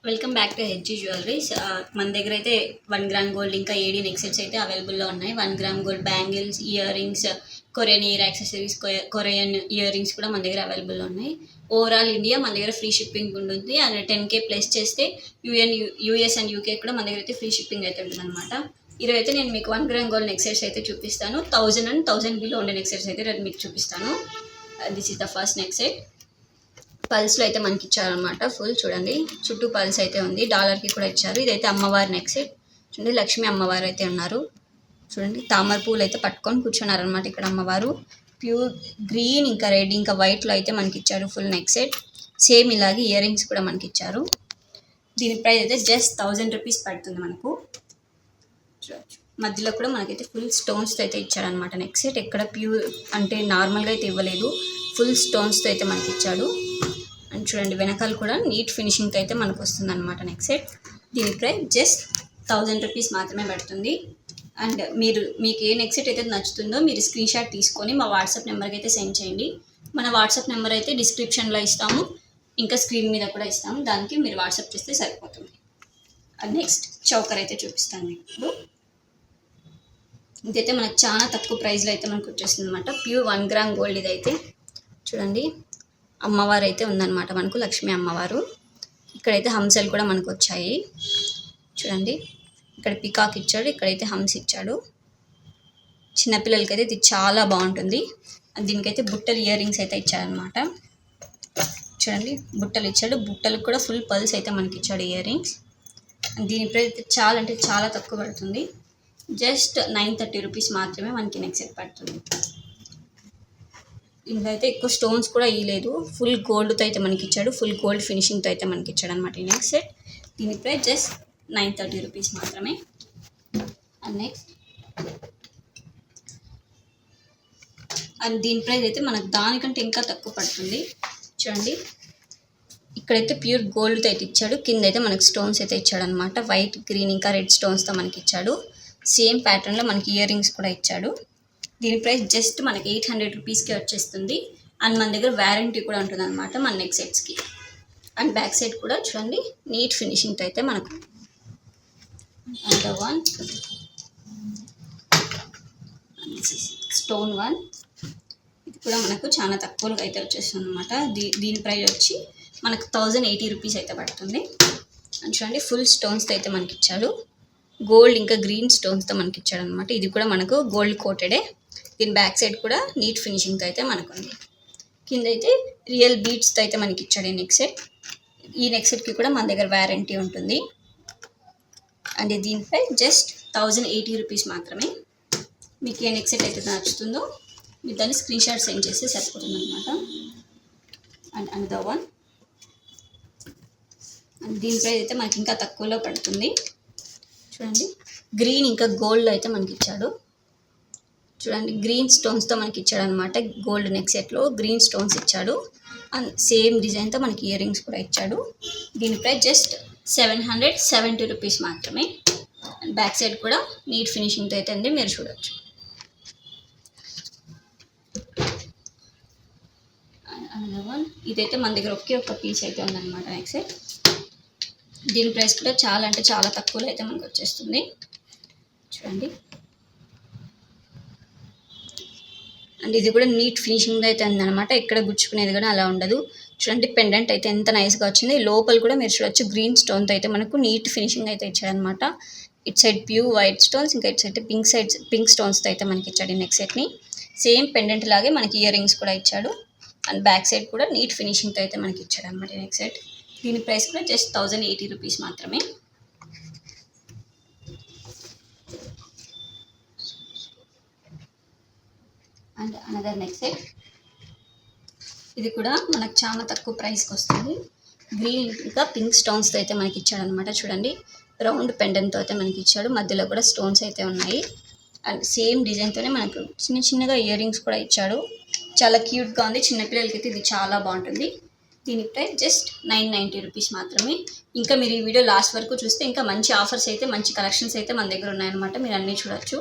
Welcome back to HG jewelleries. మన దగ్గర అయితే 1 గ్రామ్ గోల్డ్ ఇంకా ఏడీ నెక్ సెట్స్ అయితే అవైలబుల్లో ఉన్నాయి. 1 gram gold bangles, ear rings, Korean year accessories, Korean ear rings కూడా మన దగ్గర అవైలబుల్లో ఉన్నాయి. ఓవరాల్ ఇండియా మన దగ్గర ఫ్రీ షిప్పింగ్ ఉంటుంది. అండ్ 10K ప్లస్ చేస్తే యూఎస్ అండ్ యూకే కూడా మన దగ్గర అయితే ఫ్రీ షిప్పింగ్ అయితే ఉంటుంది అనమాట. ఈరోజు అయితే నేను మీకు 1 గ్రామ్ గోల్డ్ నెక్ సెట్స్ అయితే చూపిస్తాను. 1000 అండ్ 1000 బిలో ఉండే నెక్ సెట్స్ అయితే నేను మీకు చూపిస్తాను. This is the first neck set. పల్స్లో అయితే మనకి ఇచ్చారనమాట. ఫుల్ చూడండి, చుట్టూ పల్స్ అయితే ఉంది. డాలర్కి కూడా ఇచ్చారు. ఇదైతే అమ్మవారి నెక్ సెట్. చూడండి, లక్ష్మీ అమ్మవారు అయితే ఉన్నారు. చూడండి, తామర పూలు అయితే పట్టుకొని కూర్చున్నారనమాట ఇక్కడ అమ్మవారు. ప్యూర్ గ్రీన్ ఇంకా రెడ్ ఇంకా వైట్లో అయితే మనకి ఇచ్చారు ఫుల్ నెక్ సెట్. సేమ్ ఇలాగే ఇయర్ రింగ్స్ కూడా మనకి ఇచ్చారు. దీని ప్రైస్ అయితే జస్ట్ 1000 రూపీస్ పడుతుంది మనకు. చూడచ్చు, మధ్యలో కూడా మనకైతే ఫుల్ స్టోన్స్తో అయితే ఇచ్చారనమాట నెక్ సెట్. ఎక్కడ ప్యూర్ అంటే నార్మల్గా అయితే ఇవ్వలేదు, ఫుల్ స్టోన్స్తో అయితే మనకి ఇచ్చాడు. అండ్ చూడండి, వెనకాల కూడా నీట్ ఫినిషింగ్తో అయితే మనకు వస్తుంది అనమాట నెక్ సెట్. దీని ప్రైస్ జస్ట్ 1000 రూపీస్ మాత్రమే పడుతుంది. అండ్ మీకు ఏ నెక్ సెట్ అయితే నచ్చుతుందో మీరు స్క్రీన్ షాట్ తీసుకొని మా వాట్సాప్ నెంబర్కి అయితే సెండ్ చేయండి. మన వాట్సాప్ నెంబర్ అయితే డిస్క్రిప్షన్లో ఇస్తాము, ఇంకా స్క్రీన్ మీద కూడా ఇస్తాము. దానికి మీరు వాట్సాప్ చేస్తే సరిపోతుంది. అండ్ నెక్స్ట్ చౌకర్ అయితే చూపిస్తాను మీకు ఇప్పుడు. ఇదైతే మనకు చాలా తక్కువ ప్రైస్లో అయితే మనకు వచ్చేస్తుంది అనమాట. ప్యూర్ 1 గ్రామ్ గోల్డ్ ఇదైతే. చూడండి, అమ్మవారు అయితే ఉందన్నమాట మనకు, లక్ష్మీ అమ్మవారు. ఇక్కడైతే హంసలు కూడా మనకు వచ్చాయి. చూడండి, ఇక్కడ పికాక్ ఇచ్చాడు, ఇక్కడైతే హంస ఇచ్చాడు. చిన్నపిల్లలకైతే ఇది చాలా బాగుంటుంది. దీనికైతే బుట్టలు ఇయర్ రింగ్స్ అయితే ఇచ్చారనమాట. చూడండి, బుట్టలు ఇచ్చాడు. బుట్టలకు కూడా ఫుల్ పల్స్ అయితే మనకి ఇచ్చాడు ఇయర్ రింగ్స్. దీని ప్రైస్ అయితే చాలా అంటే చాలా తక్కువ పడుతుంది. జస్ట్ 930 రూపీస్ మాత్రమే మనకి నెక్ సెట్ పడుతుంది. ఇందులో అయితే ఎక్కువ స్టోన్స్ కూడా ఇవ్వలేదు, ఫుల్ గోల్డ్తో అయితే మనకి ఇచ్చాడు. ఫుల్ గోల్డ్ ఫినిషింగ్తో అయితే మనకి ఇచ్చాడు అనమాట ఈ నెక్ సెట్. దీని ప్రైస్ జస్ట్ 930 రూపీస్ మాత్రమే. అండ్ నెక్స్ట్ దీని ప్రైస్ అయితే మనకు దానికంటే ఇంకా తక్కువ పడుతుంది. చూడండి, ఇక్కడైతే ప్యూర్ గోల్డ్తో అయితే ఇచ్చాడు. కింద అయితే మనకి స్టోన్స్ అయితే ఇచ్చాడు అనమాట. వైట్, గ్రీన్ ఇంకా రెడ్ స్టోన్స్తో మనకి ఇచ్చాడు. సేమ్ ప్యాటర్న్లో మనకి ఇయర్ రింగ్స్ కూడా ఇచ్చాడు. దీని ప్రైస్ జస్ట్ మనకి 800 రూపీస్కే వచ్చేస్తుంది. అండ్ మన దగ్గర వ్యారంటీ కూడా ఉంటుంది అనమాట మన నెక్ సెట్స్కి. అండ్ బ్యాక్ సైడ్ కూడా చూడండి, నీట్ ఫినిషింగ్తో అయితే మనకు. అండ్ వన్ స్టోన్ వన్, ఇది కూడా మనకు చాలా తక్కువగా అయితే వచ్చేస్తుంది అనమాట. దీని ప్రైస్ వచ్చి మనకు 1080 రూపీస్ అయితే పడుతుంది. అండ్ చూడండి, ఫుల్ స్టోన్స్తో అయితే మనకి ఇచ్చాడు. గోల్డ్ ఇంకా గ్రీన్ స్టోన్స్తో మనకి ఇచ్చాడు అనమాట. ఇది కూడా మనకు గోల్డ్ కోటెడే. దీని బ్యాక్ సైడ్ కూడా నీట్ ఫినిషింగ్తో అయితే మనకు ఉంది. కింద అయితే రియల్ బీడ్స్తో అయితే మనకి ఇచ్చాడు ఈ నెక్ సెట్. ఈ నెక్ సెట్కి కూడా మన దగ్గర వ్యారంటీ ఉంటుంది. అండ్ దీనిపై జస్ట్ 1080 రూపీస్ మాత్రమే. మీకు ఏ నెక్ సెట్ అయితే నచ్చుతుందో మీరు దాన్ని స్క్రీన్ షాట్ సెండ్ చేస్తే సరిపోతుంది అనమాట. అండ్ అనదర్ వన్, అండ్ దీని ప్రైస్ అయితే మనకి ఇంకా తక్కువలో పడుతుంది. చూడండి, గ్రీన్ ఇంకా గోల్డ్లో అయితే మనకి ఇచ్చాడు. చూడండి, గ్రీన్ స్టోన్స్తో మనకి ఇచ్చాడు అనమాట. గోల్డ్ నెక్ సెట్లో గ్రీన్ స్టోన్స్ ఇచ్చాడు. అండ్ సేమ్ డిజైన్తో మనకి ఇయర్ రింగ్స్ కూడా ఇచ్చాడు. దీని ప్రైస్ జస్ట్ 770 రూపీస్ మాత్రమే. అండ్ బ్యాక్ సైడ్ కూడా నీట్ ఫినిషింగ్తో అయితే ఉంది, మీరు చూడవచ్చు. ఇదైతే మన దగ్గర ఒకే ఒక పీస్ అయితే ఉందన్నమాట నెక్ సెట్. దీని ప్రైస్ కూడా చాలా అంటే చాలా తక్కువలో అయితే మనకు వచ్చేస్తుంది. చూడండి, అండ్ ఇది కూడా నీట్ ఫినిషింగ్ అయితే ఉందన్నమాట. ఎక్కడ గుచ్చుకునేది కూడా అలా ఉండదు. చూడండి, పెండెంట్ అయితే ఎంత నైస్గా వచ్చింది. లోపల కూడా మీరు చూడవచ్చు, గ్రీన్ స్టోన్తో అయితే మనకు నీట్ ఫినిషింగ్ అయితే ఇచ్చాడనమాట. It side pure white stones, ఇంకా ఇట్ సైడ్ పింక్ స్టోన్స్తో అయితే మనకి ఇచ్చాడు ఈ నెక్ సెట్ని. సేమ్ పెండెంట్ లాగే మనకి ఇయర్ రింగ్స్ కూడా ఇచ్చాడు. అండ్ బ్యాక్ సైడ్ కూడా నీట్ ఫినిషింగ్తో అయితే మనకి ఇచ్చాడు అనమాట ఈ నెక్ సెట్. దీని ప్రైస్ కూడా జస్ట్ 1080 రూపీస్ మాత్రమే. అండ్ అనదర్ నెక్ సెట్, ఇది కూడా మనకు చాలా తక్కువ ప్రైస్కి వస్తుంది. గ్రీన్ ఇంకా పింక్ స్టోన్స్తో అయితే మనకి ఇచ్చాడు అనమాట. చూడండి, రౌండ్ పెండెంట్తో అయితే మనకి ఇచ్చాడు. మధ్యలో కూడా స్టోన్స్ అయితే ఉన్నాయి. అండ్ సేమ్ డిజైన్తోనే మనకు చిన్న చిన్నగా ఇయర్ రింగ్స్ కూడా ఇచ్చాడు. చాలా క్యూట్గా ఉంది. చిన్నపిల్లలకి అయితే ఇది చాలా బాగుంటుంది. దీని ప్రైస్ జస్ట్ 990 రూపీస్ మాత్రమే. ఇంకా మీరు ఈ వీడియో లాస్ట్ వరకు చూస్తే ఇంకా మంచి ఆఫర్స్ అయితే, మంచి కలెక్షన్స్ అయితే మన దగ్గర ఉన్నాయన్నమాట. మీరు అన్నీ చూడొచ్చు.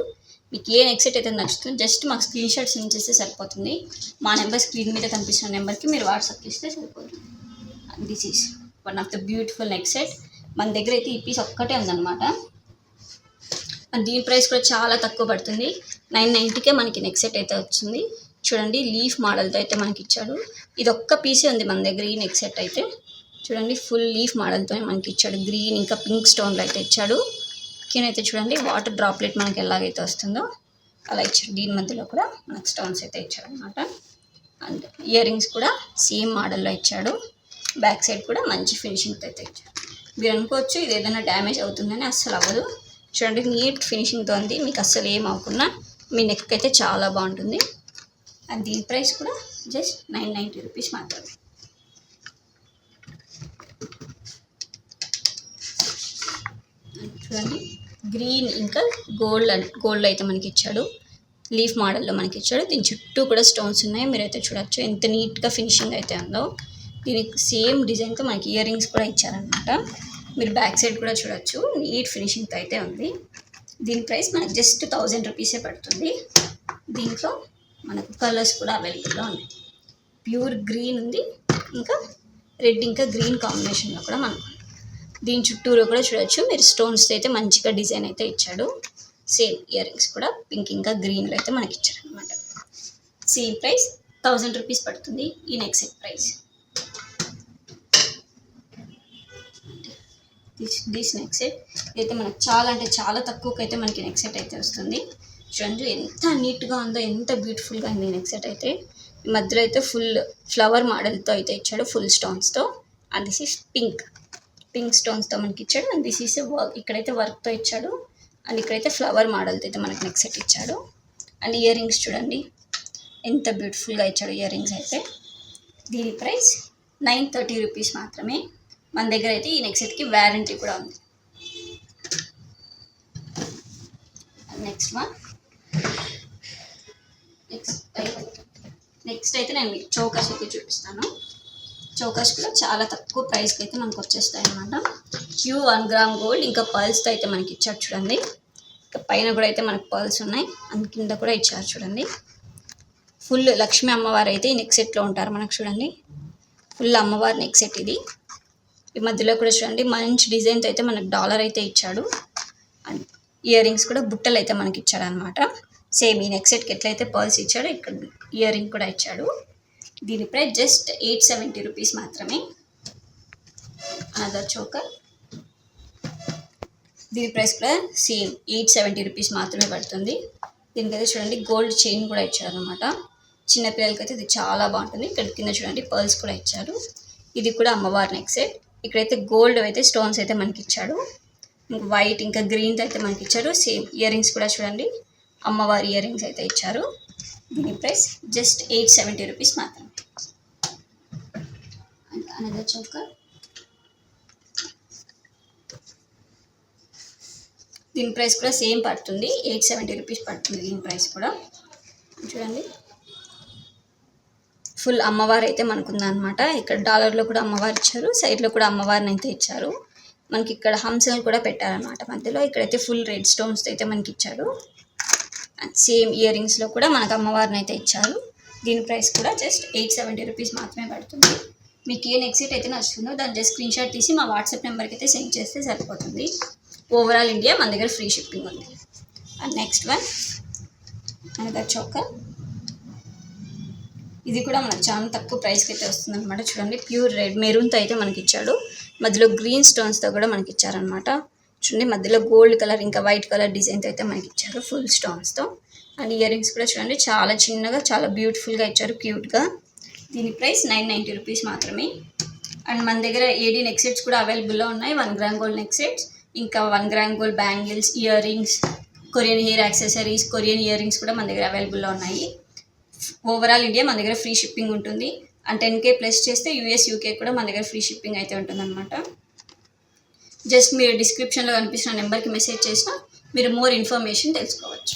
మీకు ఏ నెక్ సెట్ అయితే నచ్చుతుందో జస్ట్ మాకు స్క్రీన్ షాట్ సెండ్ చేస్తే సరిపోతుంది. మా నెంబర్ స్క్రీన్ మీద కనిపిస్తున్న నెంబర్కి మీరు వాట్సాప్ చేస్తే సరిపోతుంది. This is one of the beautiful neck set. మన దగ్గర అయితే ఈ పీస్ ఒక్కటే ఉందన్నమాట. అండ్ దీని ప్రైస్ కూడా చాలా తక్కువ పడుతుంది. 990కే మనకి నెక్ సెట్ అయితే వచ్చింది. చూడండి లీఫ్ మోడల్తో అయితే మనకి ఇచ్చాడు. ఇది ఒక్క పీసే ఉంది మన దగ్గర ఈ నెక్ సెట్ అయితే. చూడండి ఫుల్ లీఫ్ మోడల్తో మనకి ఇచ్చాడు. గ్రీన్ ఇంకా పింక్ స్టోన్లో అయితే ఇచ్చాడు. కిందైతే చూడండి వాటర్ డ్రాప్లెట్ మనకి ఎలాగైతే వస్తుందో అలా ఇచ్చాడు. దీని మధ్యలో కూడా మనకి స్టోన్స్ అయితే ఇచ్చాడు అనమాట. అండ్ ఇయర్ రింగ్స్ కూడా సేమ్ మోడల్లో ఇచ్చాడు. బ్యాక్ సైడ్ కూడా మంచి ఫినిషింగ్తో అయితే ఇచ్చాడు. మీరు అనుకోవచ్చు ఇది ఏదైనా డ్యామేజ్ అవుతుందని, అస్సలు అవ్వదు. చూడండి నీట్ ఫినిషింగ్తో ఉంది. మీకు అస్సలు ఏం అవ్వకుండా మీ నెక్ అయితే చాలా బాగుంటుంది. అండ్ దీని ప్రైస్ కూడా జస్ట్ 990 రూపీస్ మాత్రమే. చూడండి గ్రీన్ ఇంకా గోల్డ్ అయితే మనకి ఇచ్చాడు. లీఫ్ మోడల్లో మనకి ఇచ్చాడు. దీని చుట్టూ కూడా స్టోన్స్ ఉన్నాయి. మీరైతే చూడొచ్చు ఎంత నీట్గా ఫినిషింగ్ అయితే ఉందో. దీనికి సేమ్ డిజైన్తో మనకి ఇయర్ రింగ్స్ కూడా ఇచ్చారనమాట. మీరు బ్యాక్ సైడ్ కూడా చూడొచ్చు నీట్ ఫినిషింగ్తో అయితే ఉంది. దీని ప్రైస్ మనకి జస్ట్ 1000 రూపీసే పడుతుంది. దీంట్లో మనకు కలర్స్ కూడా అవైలబుల్గా ఉన్నాయి. ప్యూర్ గ్రీన్ ఉంది, ఇంకా రెడ్ ఇంకా గ్రీన్ కాంబినేషన్లో కూడా మనకు. దీని చుట్టూరు కూడా చూడొచ్చు మీరు స్టోన్స్ అయితే మంచిగా డిజైన్ అయితే ఇచ్చాడు. సేమ్ ఇయర్ రింగ్స్ కూడా పింక్ ఇంకా గ్రీన్లో అయితే మనకి ఇచ్చారు అనమాట. సేమ్ ప్రైస్ 1000 రూపీస్ పడుతుంది ఈ neck set price. This neck set అయితే మనకు చాలా అంటే చాలా తక్కువకి అయితే మనకి నెక్ సెట్ అయితే వస్తుంది. చూడండి ఎంత నీట్గా ఉందో, ఎంత బ్యూటిఫుల్గా ఉంది నెక్ సెట్ అయితే. ఈ మధ్యలో అయితే ఫుల్ ఫ్లవర్ మోడల్తో అయితే ఇచ్చాడు, ఫుల్ స్టోన్స్తో. అండ్ దిస్ ఈస్ పింక్ స్టోన్స్తో మనకి ఇచ్చాడు. అండ్ దిస్ ఈస్ వర్క్, ఇక్కడైతే వర్క్తో ఇచ్చాడు. అండ్ ఇక్కడైతే ఫ్లవర్ మోడల్తో అయితే మనకి నెక్ సెట్ ఇచ్చాడు. అండ్ ఇయర్ రింగ్స్ చూడండి ఎంత బ్యూటిఫుల్గా ఇచ్చాడు ఇయర్ రింగ్స్ అయితే. దీని ప్రైస్ 930 రూపీస్ మాత్రమే. మన దగ్గర అయితే ఈ నెక్ సెట్కి వారంటీ కూడా ఉంది. నెక్స్ట్ అయితే నేను మీకు చౌకాస్ అయితే చూపిస్తాను. చౌకాస్ కూడా చాలా తక్కువ ప్రైస్కి అయితే మనకు వచ్చేస్తాయి అన్నమాట. ప్యూర్ 1 గ్రామ్ గోల్డ్ ఇంకా పర్ల్స్తో అయితే మనకి ఇచ్చారు చూడండి. ఇంకా పైన కూడా అయితే మనకు పర్ల్స్ ఉన్నాయి, అందు కింద కూడా ఇచ్చారు చూడండి. ఫుల్ లక్ష్మీ అమ్మవారు అయితే ఈ నెక్ సెట్లో ఉంటారు మనకు. చూడండి ఫుల్ అమ్మవారి నెక్ సెట్ ఇది. ఈ మధ్యలో కూడా చూడండి మంచి డిజైన్తో అయితే మనకు డాలర్ అయితే ఇచ్చాడు. అండ్ ఇయర్ రింగ్స్ కూడా బుట్టలు అయితే మనకి ఇచ్చాడు అనమాట. సేమ్ ఈ నెక్ సెట్కి ఎట్లయితే పర్ల్స్ ఇచ్చాడో ఇక్కడ ఇయర్ రింగ్ కూడా ఇచ్చాడు. దీని ప్రైస్ జస్ట్ 870 రూపీస్ మాత్రమే. అనదర్ చోకర్, దీని ప్రైస్ కూడా సేమ్ 870 రూపీస్ మాత్రమే పడుతుంది. దీనికైతే చూడండి గోల్డ్ చైన్ కూడా ఇచ్చాడు అనమాట. చిన్నపిల్లలకైతే ఇది చాలా బాగుంటుంది. ఇక్కడ కింద చూడండి పర్ల్స్ కూడా ఇచ్చారు. ఇది కూడా అమ్మవారి నెక్ సెట్. ఇక్కడైతే గోల్డ్ అయితే స్టోన్స్ అయితే మనకి ఇచ్చాడు. ఇంకా వైట్ ఇంకా గ్రీన్తో అయితే మనకి ఇచ్చారు. సేమ్ ఇయర్ రింగ్స్ కూడా చూడండి అమ్మవారి ఇయర్ రింగ్స్ అయితే ఇచ్చారు. దీని ప్రైస్ జస్ట్ 870 రూపీస్ మాత్రమే. అనదర్ చోకర్, దీని ప్రైస్ కూడా సేమ్ పడుతుంది, 870 రూపీస్ పడుతుంది. దీని ప్రైస్ కూడా చూడండి ఫుల్ అమ్మవారు అయితే మనకుందనమాట. ఇక్కడ డాలర్లో కూడా అమ్మవారు ఇచ్చారు, సైడ్లో కూడా అమ్మవారిని అయితే ఇచ్చారు. మనకి ఇక్కడ హంసలు కూడా పెట్టారనమాట మధ్యలో. ఇక్కడైతే ఫుల్ రెడ్ స్టోన్స్తో అయితే మనకి ఇచ్చాడు. అండ్ సేమ్ ఇయర్ రింగ్స్లో కూడా మనకు అమ్మవారిని అయితే ఇచ్చారు. దీని ప్రైస్ కూడా జస్ట్ 870 రూపీస్ మాత్రమే పడుతుంది. మీకు ఏ నెక్ సెట్ అయితే నచ్చుతుందో దాన్ని జస్ట్ స్క్రీన్ షాట్ తీసి మా వాట్సాప్ నెంబర్కి అయితే సెండ్ చేస్తే సరిపోతుంది. ఓవరాల్ ఇండియా మన దగ్గర ఫ్రీ షిప్పింగ్ ఉంది. And next one another choker, ఇది కూడా మనకు చాలా తక్కువ ప్రైస్కి అయితే వస్తుంది అనమాట. చూడండి ప్యూర్ రెడ్ మెరూన్తో అయితే మనకి ఇచ్చాడు. మధ్యలో గ్రీన్ స్టోన్స్తో కూడా మనకి ఇచ్చారనమాట. చూడండి మధ్యలో గోల్డ్ కలర్ ఇంకా వైట్ కలర్ డిజైన్తో అయితే మనకి ఇచ్చారు ఫుల్ స్టోన్స్తో. అండ్ ఇయర్ రింగ్స్ కూడా చూడండి చాలా చిన్నగా చాలా బ్యూటిఫుల్గా ఇచ్చారు, క్యూట్గా. దీని ప్రైస్ 990 రూపీస్ మాత్రమే. అండ్ మన దగ్గర ఏడీ నెక్ సెట్స్ కూడా అవైలబుల్లో ఉన్నాయి. 1 గ్రామ్ గోల్డ్ నెక్ సెట్స్, ఇంకా 1 gram gold bangles, ear rings, Korean hair accessories, Korean ear rings కూడా మన దగ్గర అవైలబుల్లో ఉన్నాయి. ఓవరాల్ ఇండియా మన దగ్గర ఫ్రీ షిప్పింగ్ ఉంటుంది. అండ్ 10K ప్లస్ చేస్తే US UK కూడా మన దగ్గర ఫ్రీ షిప్పింగ్ అయితే ఉంటుంది అనమాట. జస్ట్ మీరు డిస్క్రిప్షన్లో కనిపిస్తున్న నెంబర్కి మెసేజ్ చేసినా మీరు మోర్ ఇన్ఫర్మేషన్ తెలుసుకోవచ్చు.